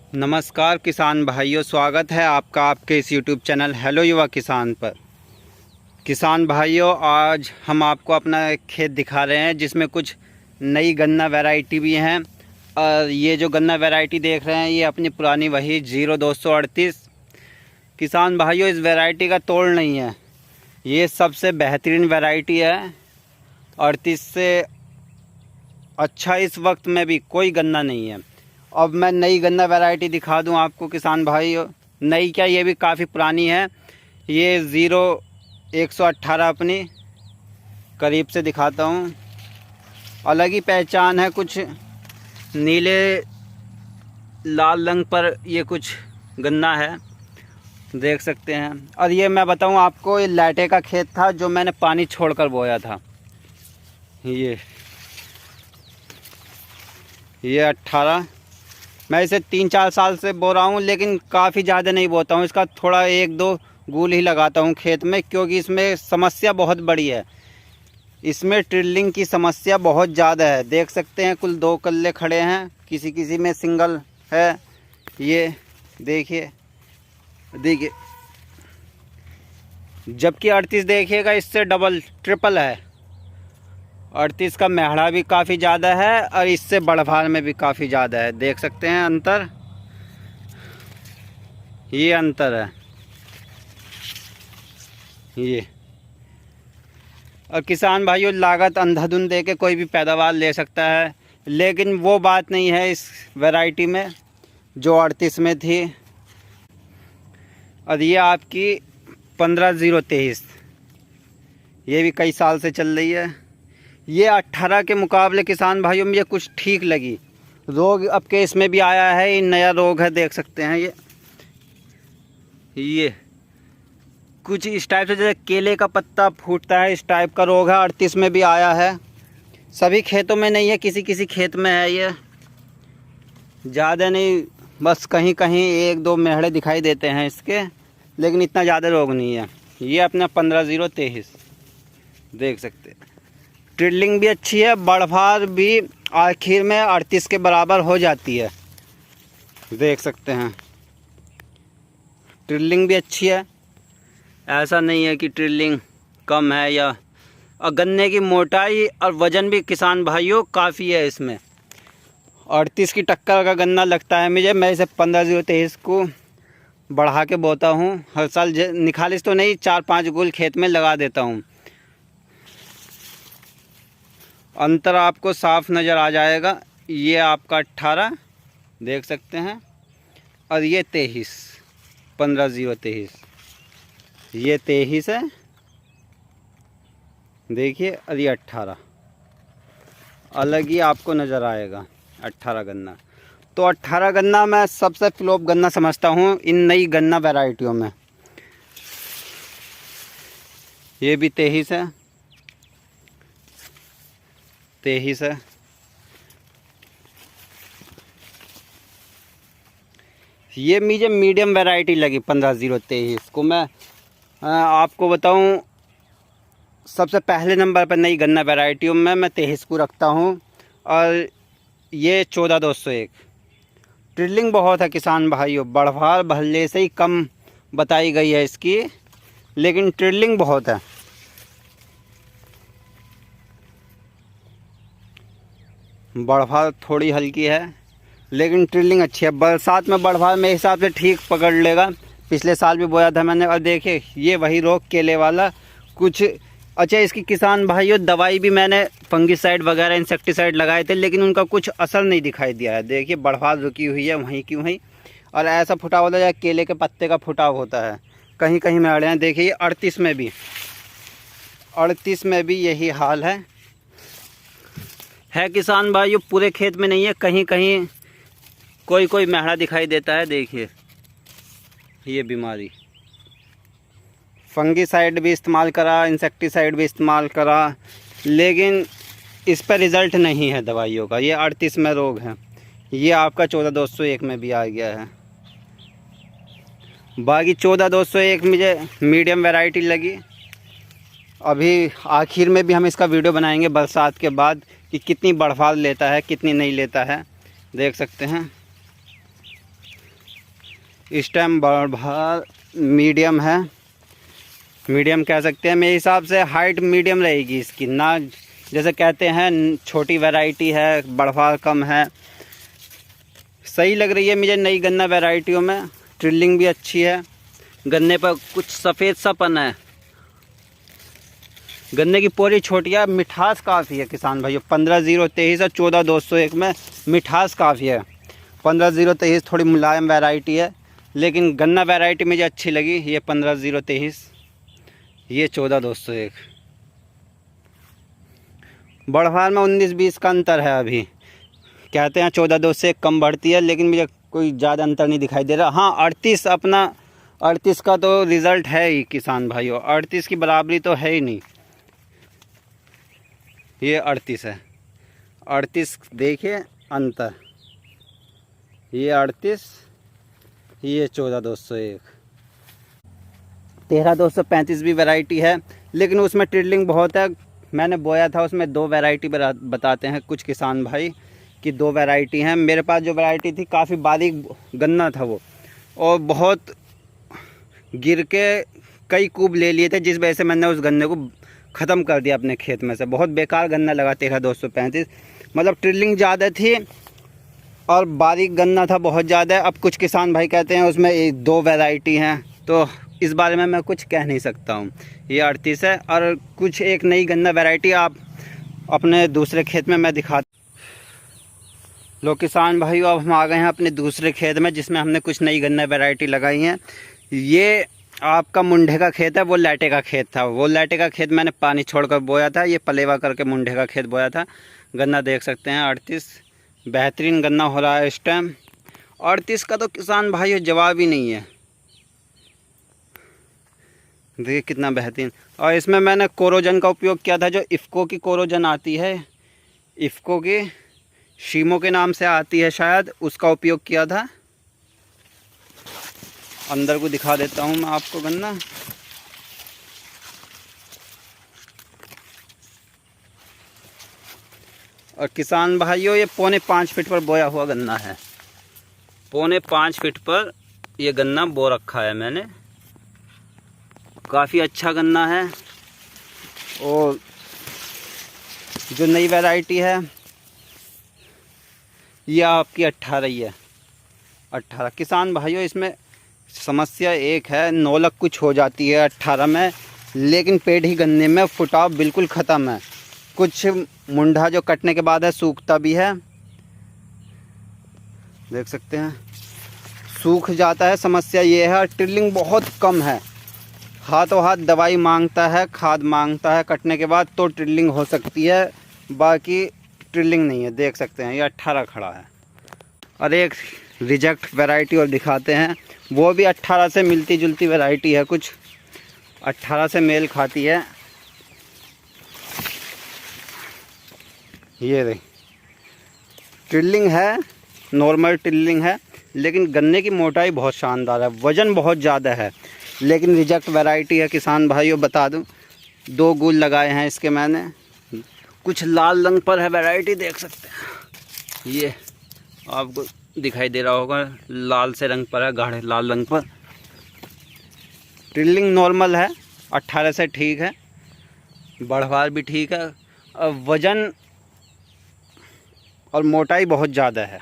नमस्कार किसान भाइयों, स्वागत है आपका आपके इस YouTube चैनल हेलो युवा किसान पर। किसान भाइयों, आज हम आपको अपना एक खेत दिखा रहे हैं जिसमें कुछ नई गन्ना वैरायटी भी हैं। और ये जो गन्ना वैरायटी देख रहे हैं ये अपनी पुरानी वही 0238। किसान भाइयों, इस वैरायटी का तोड़ नहीं है, ये सबसे बेहतरीन वैरायटी है। 38 से अच्छा इस वक्त में भी कोई गन्ना नहीं है। अब मैं नई गन्ना वैरायटी दिखा दूं आपको किसान भाई। नई क्या, ये भी काफ़ी पुरानी है। ये 0118 अपनी करीब से दिखाता हूं। अलग ही पहचान है, कुछ नीले लाल रंग पर ये कुछ गन्ना है, देख सकते हैं। और ये मैं बताऊं आपको, ये लाटे का खेत था जो मैंने पानी छोड़कर बोया था। ये 18, मैं इसे 3-4 साल से बो रहा हूँ, लेकिन काफ़ी ज़्यादा नहीं बोता हूँ। इसका थोड़ा 1-2 गूल ही लगाता हूँ खेत में, क्योंकि इसमें समस्या बहुत बड़ी है। इसमें ट्रिलिंग की समस्या बहुत ज़्यादा है। देख सकते हैं कुल 2 कल्ले खड़े हैं, किसी किसी में सिंगल है। ये देखिए, जबकि 38 देखिएगा इससे डबल ट्रिपल है। 38 का महड़ा भी काफ़ी ज़्यादा है और इससे बढ़भार में भी काफ़ी ज़्यादा है। देख सकते हैं अंतर, ये अंतर है ये। और किसान भाइयों, लागत अंधाधुंध दे के कोई भी पैदावार ले सकता है, लेकिन वो बात नहीं है इस वैरायटी में जो 38 में थी। और ये आपकी 15-023, ये भी कई साल से चल रही है। ये 18 के मुकाबले किसान भाइयों मुझे कुछ ठीक लगी। रोग अब के इसमें भी आया है, ये नया रोग है, देख सकते हैं। ये कुछ इस टाइप से, जैसे केले का पत्ता फूटता है, इस टाइप का रोग है। 38 में भी आया है, सभी खेतों में नहीं है, किसी किसी खेत में है। ये ज़्यादा नहीं, बस कहीं कहीं 1-2 मेहड़े दिखाई देते हैं इसके, लेकिन इतना ज़्यादा रोग नहीं है। ये अपना 15-023 देख सकते हैं। ट्रिलिंग भी अच्छी है, बढ़भार भी आखिर में 38 के बराबर हो जाती है, देख सकते हैं। ट्रिलिंग भी अच्छी है, ऐसा नहीं है कि ट्रिलिंग कम है या। और गन्ने की मोटाई और वज़न भी किसान भाइयों काफ़ी है इसमें। 38 की टक्कर का गन्ना लगता है मुझे। मैं इसे 15-023 को बढ़ा के बोता हूँ हर साल। निखालिस तो नहीं, 4-5 गुल खेत में लगा देता हूँ। अंतर आपको साफ नज़र आ जाएगा। ये आपका 18 देख सकते हैं, और ये 23, 15-023, ये 23 है, देखिए। और ये 18, अलग ही आपको नज़र आएगा 18 गन्ना। तो 18 गन्ना मैं सबसे फ्लॉप गन्ना समझता हूँ इन नई गन्ना वैरायटियों में। ये भी 23 है, 23 है। ये मुझे मीडियम वैरायटी लगी 15-023 को। मैं आपको बताऊं, सबसे पहले नंबर पर नई गन्ना वैरायटियों में मैं 23 को रखता हूं। और ये 14-201। ट्रिलिंग बहुत है किसान भाइयों, बढ़भार भले से ही कम बताई गई है इसकी, लेकिन ट्रिलिंग बहुत है। बढ़भार थोड़ी हल्की है, लेकिन ट्रिलिंग अच्छी है। बरसात में बढ़भार मेरे हिसाब से ठीक पकड़ लेगा। पिछले साल भी बोया था मैंने। और देखिए, ये वही रोग केले वाला कुछ। अच्छा, इसकी किसान भाइयों दवाई भी मैंने फंगिसाइड वगैरह इंसेक्टिसाइड लगाए थे, लेकिन उनका कुछ असर नहीं दिखाई दिया है। देखिए, बढ़भार रुकी हुई है वहीं की वहीं। और ऐसा फुटाव होता है केले के पत्ते का फुटाव होता है, कहीं कहीं में अड़े हैं। देखिए 38 में भी यही हाल है किसान भाइयों। पूरे खेत में नहीं है, कहीं कहीं कोई कोई महड़ा दिखाई देता है। देखिए, ये बीमारी, फंगिसाइड भी इस्तेमाल करा, इंसेक्टिसाइड भी इस्तेमाल करा, लेकिन इस पर रिज़ल्ट नहीं है दवाइयों का। ये 38 में रोग है। ये आपका 14-201 में भी आ गया है। बाकी 14-201 मुझे मीडियम वैरायटी लगी। अभी आखिर में भी हम इसका वीडियो बनाएंगे बरसात के बाद कि कितनी बढ़फाल लेता है, कितनी नहीं लेता है। देख सकते हैं इस टाइम बढ़भार मीडियम है, मीडियम कह सकते हैं। मेरे हिसाब से हाइट मीडियम रहेगी इसकी, ना जैसे कहते हैं छोटी वैरायटी है, बढ़भार कम है। सही लग रही है मुझे नई गन्ना वैरायटियों में। ट्रिलिंग भी अच्छी है, गन्ने पर कुछ सफ़ेद सापन है, गन्ने की पोरी छोटी है, मिठास काफ़ी है किसान भाइयों। 15-0-23 और 14-201 में मिठास काफ़ी है। 15-0-23 थोड़ी मुलायम वैरायटी है, लेकिन गन्ना वैरायटी मुझे अच्छी लगी ये 15-0-23, ये 14-201। बढ़वार में 19-20 का अंतर है। अभी कहते हैं 14-201 कम बढ़ती है, लेकिन मुझे कोई ज़्यादा अंतर नहीं दिखाई दे रहा। हाँ 38 अपना 38 का तो रिज़ल्ट है ही किसान भाइयों, 38 की बराबरी तो है ही नहीं। ये 38 है, 38 देखिए अंतर, ये 38, ये 14-201। 13-235 भी वैरायटी है, लेकिन उसमें ट्रिडलिंग बहुत है। मैंने बोया था उसमें 2 वैरायटी बताते हैं कुछ किसान भाई कि 2 वैरायटी हैं। मेरे पास जो वैरायटी थी काफ़ी बारीक गन्ना था वो, और बहुत गिर के कई कूब ले लिए थे, जिस वजह से मैंने उस गन्ने को ख़त्म कर दिया अपने खेत में से। बहुत बेकार गन्ना लगा 13-235, मतलब ट्रिलिंग ज़्यादा थी और बारीक गन्ना था बहुत ज़्यादा। अब कुछ किसान भाई कहते हैं उसमें 2 वैरायटी हैं, तो इस बारे में मैं कुछ कह नहीं सकता हूँ। ये 38 है, और कुछ एक नई गन्ना वैरायटी आप अपने दूसरे खेत में मैं दिखा। लो किसान भाइयों, अब हम आ गए हैं अपने दूसरे खेत में, जिसमें हमने कुछ नई गन्ना वैरायटी लगाई हैं। ये आपका मुंडे का खेत है, वो लैटे का खेत था। वो लैटे का खेत मैंने पानी छोड़कर बोया था, ये पलेवा करके मुंडे का खेत बोया था। गन्ना देख सकते हैं 38, बेहतरीन गन्ना हो रहा है इस टाइम। 38 का तो किसान भाइयों जवाब ही नहीं है, देखिए कितना बेहतरीन। और इसमें मैंने कोरोजन का उपयोग किया था, जो इफ़को की कोरोजन आती है, इफ़को की शीमो के नाम से आती है शायद, उसका उपयोग किया था। अंदर को दिखा देता हूँ मैं आपको गन्ना। और किसान भाइयों, ये 4.25 फीट पर बोया हुआ गन्ना है। 4.25 फीट पर ये गन्ना बो रखा है मैंने। काफ़ी अच्छा गन्ना है। और जो नई वैरायटी है ये आपकी 18 ही है, 18। किसान भाइयों, इसमें समस्या एक है, नौलक कुछ हो जाती है 18 में, लेकिन पेड़ ही गन्ने में फुटाव बिल्कुल ख़त्म है। कुछ मुंडा जो कटने के बाद है सूखता भी है, देख सकते हैं सूख जाता है। समस्या ये है, ट्रिलिंग बहुत कम है। हाथों हाथ दवाई मांगता है, खाद मांगता है कटने के बाद, तो ट्रिलिंग हो सकती है, बाकी ट्रिलिंग नहीं है। देख सकते हैं ये 18 खड़ा है। और एक रिजेक्ट वैरायटी और दिखाते हैं, वो भी 18 से मिलती जुलती वैरायटी है, कुछ 18 से मेल खाती है। ये रही ट्रिलिंग है, नॉर्मल ट्रिलिंग है, लेकिन गन्ने की मोटाई बहुत शानदार है, वज़न बहुत ज़्यादा है, लेकिन रिजेक्ट वैरायटी है किसान भाइयों। बता दूं 2 गुल लगाए हैं इसके मैंने। कुछ लाल रंग पर है वैरायटी, देख सकते हैं, ये आपको दिखाई दे रहा होगा, लाल से रंग पर है, गाढ़े लाल रंग पर। ट्रिलिंग नॉर्मल है, 18 से ठीक है, बढ़वार भी ठीक है। वज़न और मोटाई बहुत ज़्यादा है,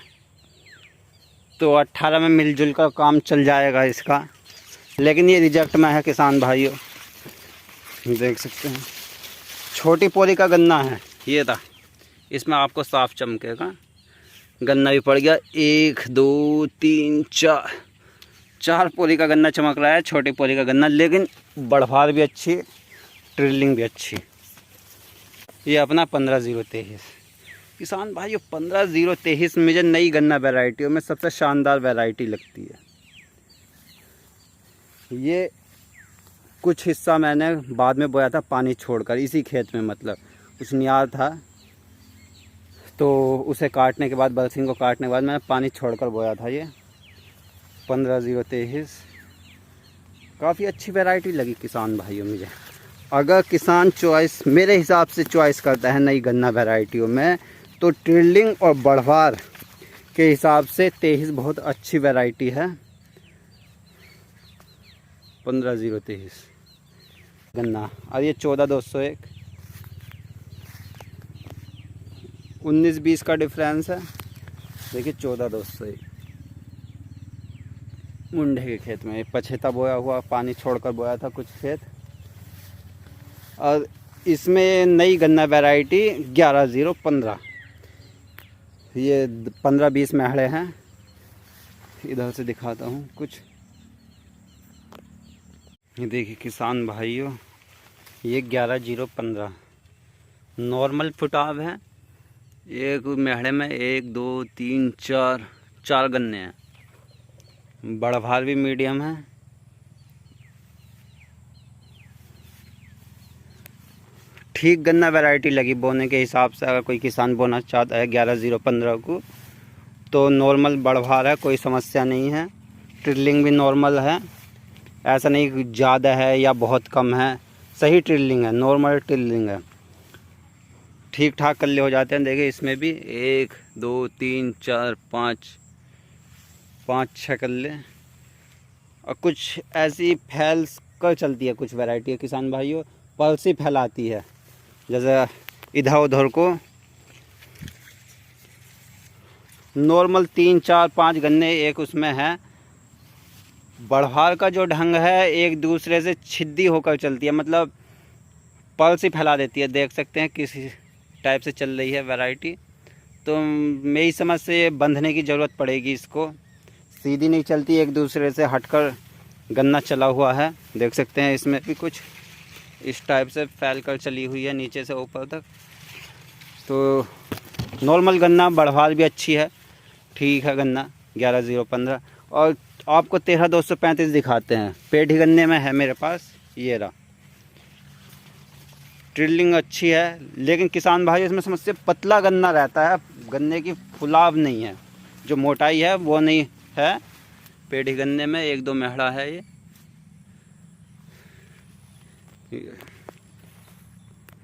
तो 18 में मिलजुल कर काम चल जाएगा इसका, लेकिन ये रिजेक्ट में है किसान भाइयों। देख सकते हैं छोटी पोरी का गन्ना है, ये था, इसमें आपको साफ चमकेगा। गन्ना भी पड़ गया, 1 2 3 4 पोरी का गन्ना चमक रहा है, छोटी पोरी का गन्ना, लेकिन बढ़वार भी अच्छी, ट्रिलिंग भी अच्छी। ये अपना 15-0-23 किसान भाइयों, 15-0-23 मुझे नई गन्ना वैरायटियों में सबसे शानदार वैरायटी लगती है। ये कुछ हिस्सा मैंने बाद में बोया था पानी छोड़कर, इसी खेत में, मतलब कुछ नियार था, तो उसे काटने के बाद, बरसिंग को काटने के बाद मैंने पानी छोड़कर बोया था। ये 15-0-23 काफ़ी अच्छी वैरायटी लगी किसान भाइयों मुझे। अगर किसान चॉइस मेरे हिसाब से चॉइस करता है नई गन्ना वैरायटियों में, तो ट्रिलिंग और बढ़वार के हिसाब से 23 बहुत अच्छी वैरायटी है। 15-0-23 गन्ना। और ये 14-201, 19-20 का डिफरेंस है। देखिए 14-201 मुंडे के खेत में पछेता बोया हुआ, पानी छोड़कर बोया था कुछ खेत। और इसमें नई गन्ना वैरायटी 11-0-15, ये 15-20 महड़े हैं। इधर से दिखाता हूँ कुछ। ये देखिए किसान भाइयों, ये 11-0-15 नॉर्मल फुटाव है। एक महड़े में 1 2 3 4 गन्ने हैं। बड़भार भी मीडियम है। ठीक गन्ना वैरायटी लगी बोने के हिसाब से। अगर कोई किसान बोना चाहता है 11-0-15 को तो नॉर्मल बड़भार है, कोई समस्या नहीं है। ट्रिलिंग भी नॉर्मल है, ऐसा नहीं कि ज़्यादा है या बहुत कम है, सही ट्रिलिंग है, नॉर्मल ट्रिलिंग है। ठीक ठाक कल्ले हो जाते हैं। देखिए इसमें भी 1 2 3 4 5 6 कल्ले। और कुछ ऐसी फैल कर चलती है, कुछ वैरायटी है किसान भाइयों, पल्स ही फैलाती है। जैसे इधर उधर को नॉर्मल 3 4 5 गन्ने एक उसमें है। बड़भार का जो ढंग है एक दूसरे से छिद्दी होकर चलती है, मतलब पल्स ही फैला देती है। देख सकते हैं किस टाइप से चल रही है वैरायटी। तो मेरी समझ से बंधने की ज़रूरत पड़ेगी इसको। सीधी नहीं चलती, एक दूसरे से हटकर गन्ना चला हुआ है। देख सकते हैं इसमें भी कुछ इस टाइप से फैल कर चली हुई है नीचे से ऊपर तक। तो नॉर्मल गन्ना, बड़भार भी अच्छी है, ठीक है गन्ना 11-0-15। और आपको 13-235 दिखाते हैं। पेढ़ी गन्ने में है मेरे पास, ये रहा। ट्रिलिंग अच्छी है, लेकिन किसान भाई इसमें समस्या पतला गन्ना रहता है, गन्ने की फुलाव नहीं है, जो मोटाई है वो नहीं है। पेढ़ी गन्ने में 1 2 महड़ा है। ये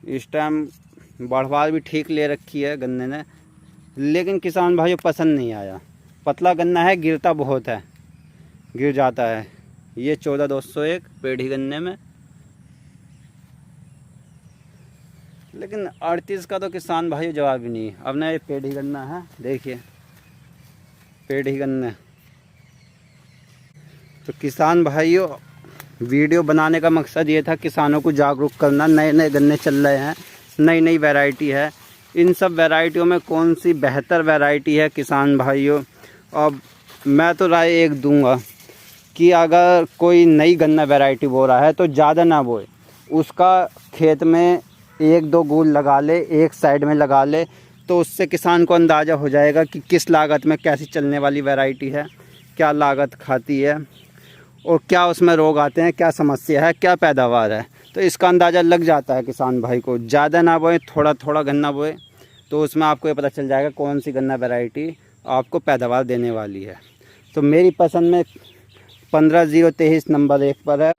इस टाइम बढ़वार भी ठीक ले रखी है गन्ने ने, लेकिन किसान भाइयों पसंद नहीं आया। पतला गन्ना है, गिरता बहुत है, गिर जाता है। ये 14-201 पेढ़ी गन्ने में, लेकिन 38 का तो किसान भाइयों जवाब ही नहीं। अब ना ये पेढ़ी गन्ना है, देखिए पेढ़ी गन्ने। तो किसान भाइयों वीडियो बनाने का मकसद ये था किसानों को जागरूक करना। नए नए गन्ने चल रहे हैं, नई नई वैरायटी है, इन सब वैरायटियों में कौन सी बेहतर वैरायटी है किसान भाइयों। अब मैं तो राय एक दूंगा कि अगर कोई नई गन्ना वैरायटी बो रहा है तो ज़्यादा ना बोए, उसका खेत में 1 2 गूल लगा ले, एक साइड में लगा ले, तो उससे किसान को अंदाज़ा हो जाएगा कि किस लागत में कैसी चलने वाली वैरायटी है, क्या लागत खाती है और क्या उसमें रोग आते हैं, क्या समस्या है, क्या पैदावार है। तो इसका अंदाज़ा लग जाता है किसान भाई को। ज़्यादा ना बोए, थोड़ा थोड़ा गन्ना बोए, तो उसमें आपको ये पता चल जाएगा कौन सी गन्ना वैरायटी आपको पैदावार देने वाली है। तो मेरी पसंद में 15-0-23 नंबर 1 पर है।